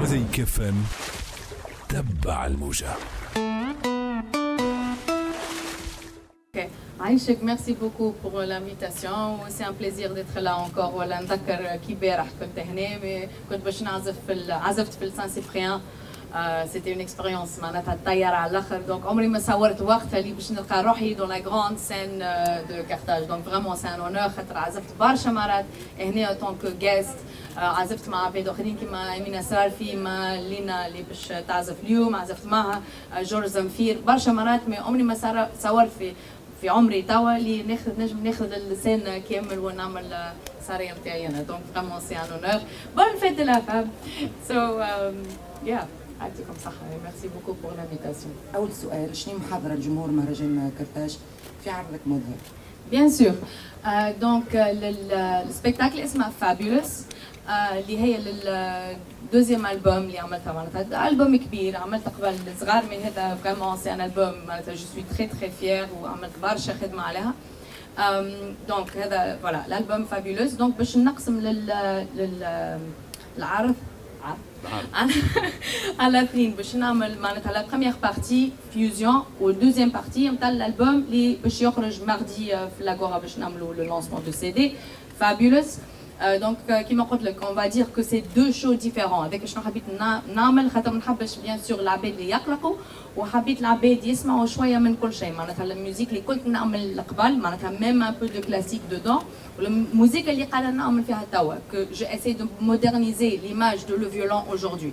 مزيك FM تبع الموجة. Aïchek, merci beaucoup pour l'invitation. C'est un plaisir d'être là encore. ولا نذكر كي بارح كنت هنا كنت باش عزفت في السان سيبريان. C'était une expérience معناتها طيارة على الآخر. Donc عمري ما صورت وقتها اللي باش نلقى روحي dans la grande scène de Carthage. Donc vraiment c'est un honneur خاطر عزفت برشا مرات هنا en tant que guest. عزفت مع عباد اخرين كيما امينه سرارفي ما لينا اللي باش تعزف اليوم عزفت معها جورج زنفير برشا مرات ما عمري ما صورت في عمري توا اللي نجم ناخذ اللسان كامل ونعمل صاريه نتاعي انا دونك فريمون سي ان اونور بون فيت دو لا فام سو يا يعطيكم الصحه ميرسي بوكو بور لانفيتاسيون. اول سؤال شنو محضره الجمهور مهرجان كرتاج في عرضك مظهر؟ Bien sûr. Donc le spectacle اسمه Fabulous اللي هي الدوزيام ألبوم اللي عملتها معناتها ألبوم كبير عملته قبل صغار من هذا فريمون سي ان ألبوم معناتها جو سوي تري تري فيير وعملت برشا خدمة عليها. دونك هذا فوالا الألبوم Fabulous دونك باش نقسم للعرض على اثنين باش نعمل معناتها لا بروميير بارتي فيوزيون والدوزيام بارتي نتاع الالبوم اللي باش يخرج ماردي في لاغورا باش نعملوا لو لونسمون دو سي دي فابولوس. دونك كيما قلت لك اون فا دير كو سي دو شو ديفيرون هذاك شنو حبيت نعمل خاطر ما نحبش بيان سور العباد اللي يقلقوا وحبيت العباد يسمعوا شويه من كل شيء معناتها الميوزيك اللي كنت نعمل قبل معناتها ميم ان بو دو كلاسيك دودون والموسيقى اللي قاعده نعمل فيها توا كو جو اساي دو مودرنيزي ليماج دو لو فيولون اجوردي.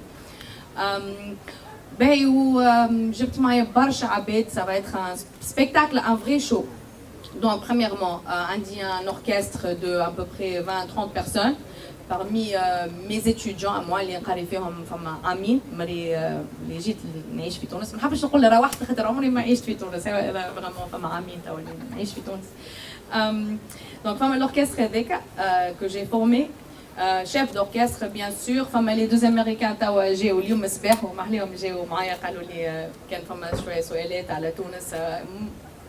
باهي وجبت معايا برشا عباد سا va être un spectacle un vrai show. Donc premièrement عندي un orchestre de à peu près 20-30 personnes parmi mes étudiants à moi اللي نقري فيهم فما امين اللي جيت نعيش في تونس ما نحبش نقول روحت خاطر عمري ما عشت في تونس هذا فريمون فما امين توا اللي نعيش في تونس. Donc فما l'orchestre هذاك que j'ai formé chef d'orchestre bien sûr فما les deux américains توا جاو اليوم الصباح ومحليهم جاو معايا قالوا لي كان فما شويه سؤالات على تونس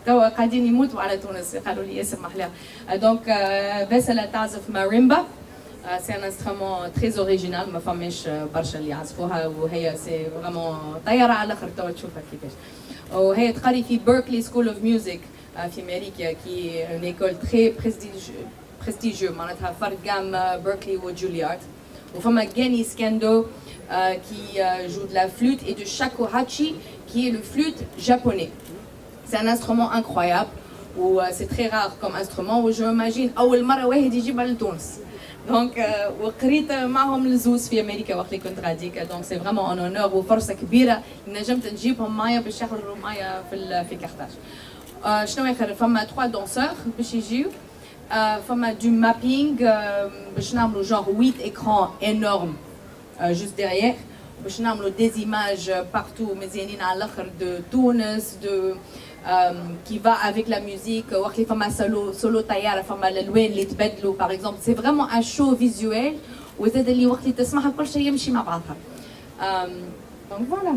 توا قاعدين يموتوا على تونس قالوا لي ياسر محلاها. دونك باسل تعزف ماريمبا سي ان انسترومون تري اوريجينال ما فماش برشا اللي يعزفوها وهي سي فريمون طياره على الاخر توا تشوفها كيفاش. وهي تقري في بيركلي سكول اوف ميوزك في امريكا كي اون ايكول تري بريستيجيو معناتها فرق جام بيركلي وجوليارد. وفما غاني سكاندو qui joue de la flûte et du shakuhachi qui est le flûte japonais. C'est un instrument incroyable ou c'est très rare comme instrument où je m'imagine أول مرة واحد يجيبها لتونس. Donc وقريت معهم الزوز في أمريكا وقت اللي كنت غاديك donc c'est vraiment un honneur وفرصة كبيرة نجمت نجيبهم معايا باش يحضروا معايا في كارتاج. شنو آخر فما 3 danseurs باش يجيو. فما du mapping باش نعملوا genre 8 écrans énormes juste derrière. باش نعملوا des images partout مزيانين على الآخر de تونس de qui va avec la musique وقت اللي فما سولو طياره فما الالوان اللي تبدلوا باغ اكزومبل سي فريمون ان شو فيزوال وزاد اللي وقت اللي تسمعها كل شيء يمشي مع بعضها. دونك فوالا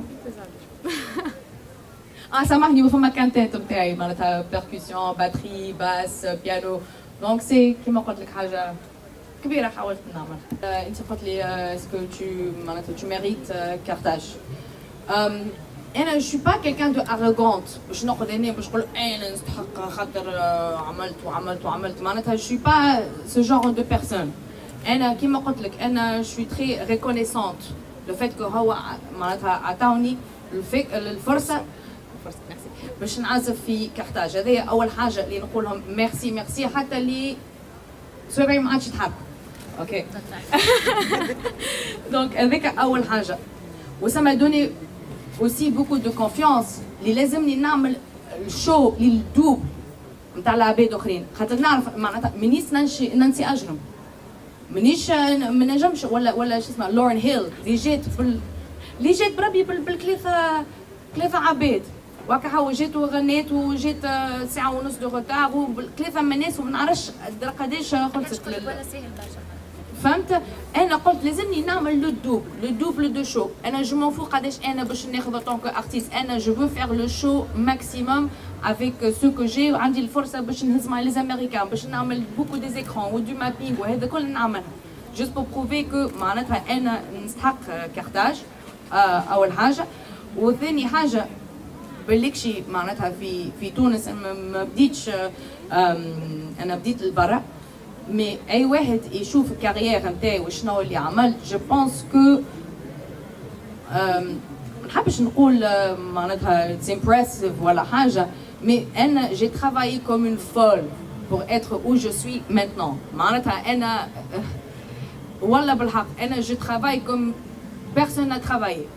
سامحني وفما كانتات نتاعي معناتها بيركوسيون باتري باس بيانو دونك سي كيما قلت لك حاجه كبيره حاولت نعمل. انت قلت لي اسكو تو معناتها تو ميريت كارتاج. أنا je suis pas quelqu'un de arrogante باش نقعد هنا باش نقول أنا نستحق خاطر عملت معناتها je suis pas ce genre de personne. أنا كيما قلت لك أنا je suis très reconnaissante le fait que هو معناتها عطاوني الفرصة باش نعزف في كارتاج. هذايا أول حاجة اللي نقولهم ميرسي حتى اللي صغيرين ما عادش يتحركوا. أوكي. donc هذاك أول حاجة. وسما دوني aussi beaucoup de confiance اللي لازمني نعمل الشو للدوب نتاع العباد اخرين خاطر نعرف معناتها مانيش ننسي اجرم مانيش ما نجمش ولا شو اسمه لورين هيل اللي جات بربي بالكلافه عباد وهكا هو جات وغنيت وجات ساعه ونص دو روتار وبالكلافه من الناس وما نعرفش قداش خلصت فهمت. انا قلت لازمني نعمل لو دوبل دو شو. انا جو مون فو قداش انا باش ناخذ طونك ارتيست انا جو فو فير لو شو ماكسيموم افيك سو كو جي وعندي الفرصه باش نهز مع لي امريكان باش نعمل بوكو دي زيكران ودو مابينغ وهذا كل نعمل juste pour prouver que معناتها أنا نستحق كارتاج أول حاجة. وثاني حاجة بالكشي معناتها في تونس ما بديتش أنا بديت لبرا. مي أي واحد يشوف الكارير نتاعي وشنو اللي عملت جو بونس كو ما نحبش نقول معناتها it's impressive ولا حاجة. مي أنا j'ai travaillé comme une folle pour être où je suis maintenant. معناتها أنا والله بالحق أنا je travaille comme personne n'a travaillé.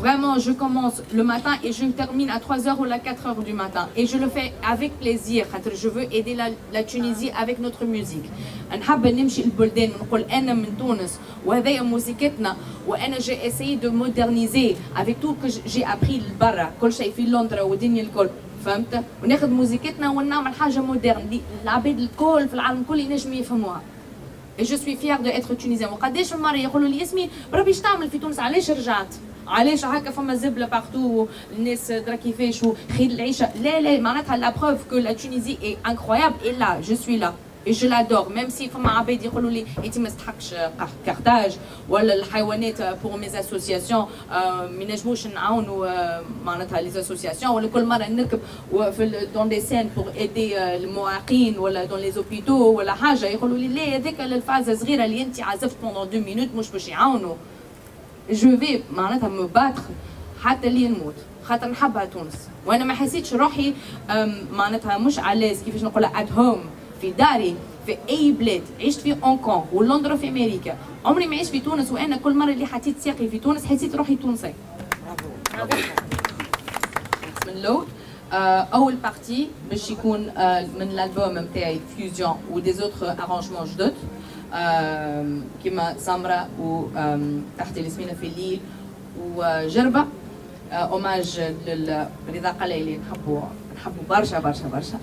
Vraiment, je commence le matin et je termine à 3h ou à 4h du matin. Et je le fais avec plaisir. Je veux aider la Tunisie avec notre musique. نحب نمشي البلدان ونقول أنا من تونس وهذايا موسيقتنا وأنا j'ai essayé de moderniser avec tout que j'ai appris لبرا كل شيء في لندن والدنيا الكل فهمت وناخذ موسيقتنا ونعمل حاجة مودرن العباد الكل في العالم الكل ينجم يفهموها. Et je suis fière d'être tunisienne. وقداش من مرة يقولوا لي ياسمين بربي اش تعمل في تونس علاش رجعت؟ علاش هكا فما زبله بارتو الناس درا كيفاش وخير العيشه لا معناتها لا بروف كو لا تونيزي اي انكرويابل اي لا جو سوي لا اي جو لادور ميم سي فما عباد يقولوا لي انت ما تستحقش كارتاج ولا الحيوانات بور مي اسوسياسيون ما نجموش نعاونوا معناتها لي اسوسياسيون ولا كل مره نركب في دون دي سين بور ايدي المعاقين ولا دون لي زوبيتو ولا حاجه يقولوا لي لا هذيك الفازه صغيره اللي انت عزفت بوندون 2 مينوت مش باش يعاونوا. جو في معناتها me battre حتى اللي نموت خاطر نحبها تونس وانا ما حسيتش روحي معناتها مش علاز كيفاش نقولها ات هوم في داري في اي بلاد عشت في هونغ كونغ ولندن في امريكا عمري ما عشت في تونس وانا كل مره اللي حطيت ساقي في تونس حسيت روحي تونسي. من لود اول بارتي باش يكون من الالبوم نتاعي فيوزيون ودي زوتر ارانجمون جدد كما سمرة وتحت الياسمينة في الليل وجربة اوماج لرضا قلعي اللي نحبو برشا برشا برشا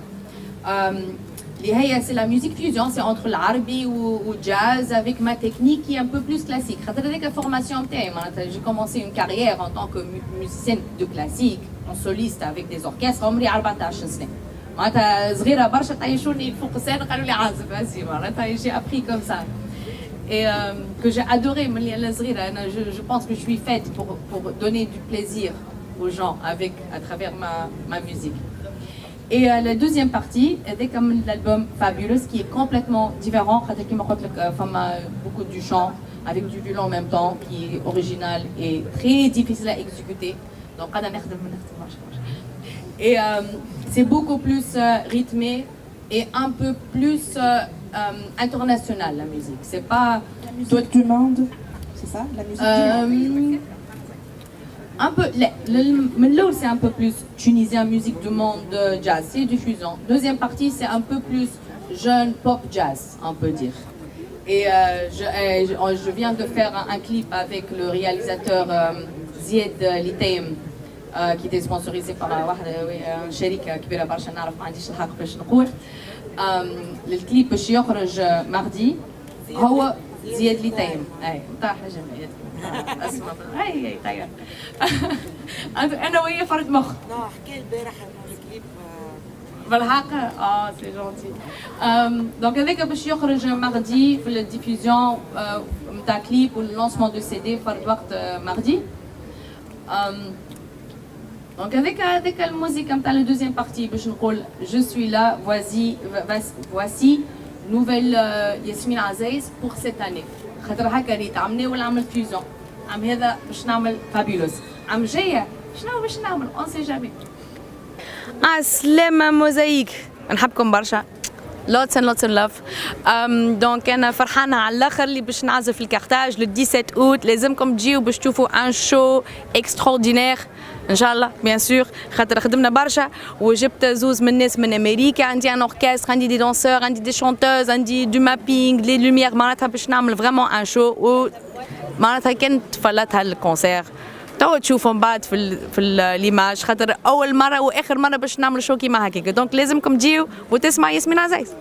اللي هي سي لا ميوزيك فيوزيون سي انتر العربي والجاز افيك ما تكنيك كي ان بو بلوس كلاسيك خاطر هذيك الفورماسيون نتاعي معناتها جي كومونسي اون كاريير ان طونك ميوزيسيان دو كلاسيك اون سوليست افيك دي اوركستر عمري 14 سنة معناتها صغيرة برشا طيشوني فوق السين قالوا لي عازف هسي معناتها جي ابري كوم سا et que j'ai adoré ملي أنا صغيرة أنا je pense que je suis faite pour donner du plaisir aux gens avec à travers ma musique. Et la deuxième partie est comme l'album Fabulous qui est complètement différent خاطر كيما قلت لك فما beaucoup du chant avec du violon en même temps qui est original et très difficile à exécuter donc قاعدة نخدم برشا et c'est beaucoup plus rythmé et un peu plus international la musique. C'est pas la musique du monde, c'est ça, la musique du monde. Un peu, c'est un peu plus tunisien, musique du monde, jazz, c'est du fusion. Deuxième partie, c'est un peu plus jeune pop jazz, on peut dire. Et je viens de faire un clip avec le réalisateur Zied Litaim. qui était sponsorisé par شركة كبيرة برشا نعرف ما عنديش الحق باش نقول. الكليب باش يخرج ماردي هو زياد ليتايم اي نطاح جمعية اسمع اي طيب انا وهي فرد مخ حكى البارح انه الكليب بالحق سي جونتي دونك هذاك باش يخرج ماردي في الديفيزيون نتاع كليب واللونسمون دو سي دي فرد وقت ماردي. Donc avec la musique comme la deuxième partie, je suis là, voici nouvelle Yasmine Aziz pour cette année. خاطر هكا ريت عملنا ولا عمل فيوزيون عم هذا باش نعمل فابيلوس عم جايه شنو باش نعمل اون سي جامي. السلامة موزايك نحبكم برشا lots and lots of love. دونك انا فرحانه على الاخر اللي باش نعزف الكارتاج لو 17 اوت لازمكم تجيو باش تشوفوا ان شو اكستراوردينير ان شاء الله بيان سور خاطر خدمنا برشا وجبت زوز من الناس من امريكا عندي ان اوركستر عندي دي دانسور عندي دي شانتوز عندي دو مابينغ لي لوميير معناتها باش نعمل فريمون ان شو معناتها كان تفلتها الكونسير توا تشوفوا من بعد في ليماج خاطر اول مره واخر مره باش نعمل شو كيما هكاك دونك لازمكم تجيو وتسمع ياسمين عزيز.